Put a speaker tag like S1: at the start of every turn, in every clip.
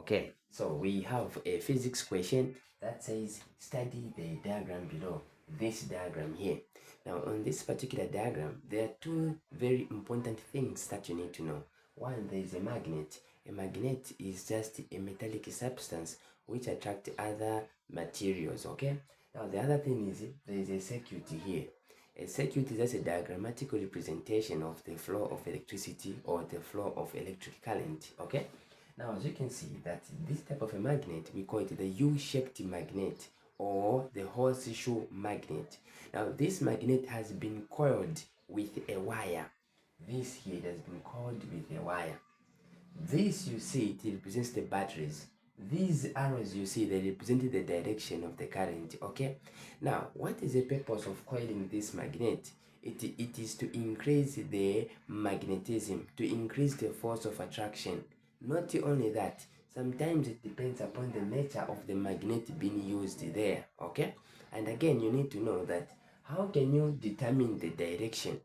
S1: Okay, so we have a physics question that says study the diagram below, this diagram here. Now on this particular diagram, there are two very important things that you need to know. One, there is a magnet. A magnet is just a metallic substance which attracts other materials, okay? Now the other thing is there is a circuit here. A circuit is just a diagrammatical representation of the flow of electricity or the flow of electric current, okay? Now, as you can see that this type of a magnet, we call it the U-shaped magnet or the horseshoe magnet. Now, this magnet has been coiled with a wire. This here has been coiled with a wire. This, you see, it represents the batteries. These arrows you see, they represent the direction of the current, okay? Now, what is the purpose of coiling this magnet? It is to increase the magnetism, to increase the force of attraction. Not only that, sometimes it depends upon the nature of the magnet being used there, okay? And again, you need to know that how can you determine the direction?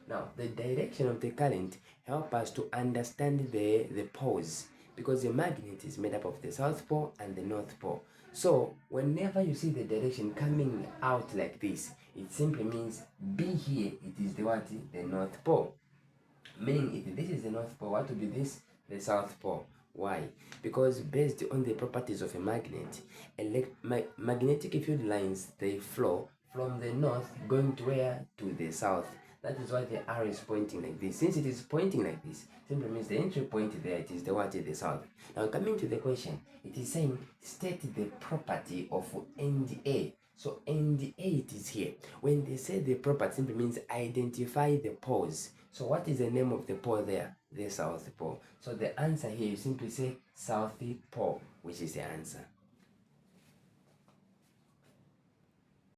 S1: Now, the direction of the current help us to understand the poles, because the magnet is made up of the south pole and the north pole. So, whenever you see the direction coming out like this, it simply means B here, it is the what? The north pole. Meaning, if this is the north pole, what will be this? The south pole. Why? Because based on the properties of a magnet, magnetic field lines, they flow from the north going to where? To the south. That is why the arrow is pointing like this. Since it is pointing like this, simply means the entry point there, it is the what? The south. Now coming to the question, it is saying state the property of end A. So end A, it is here. When they say the property, simply means identify the poles. So what is the name of the pole there? The south pole. So the answer here, you simply say south pole, which is the answer.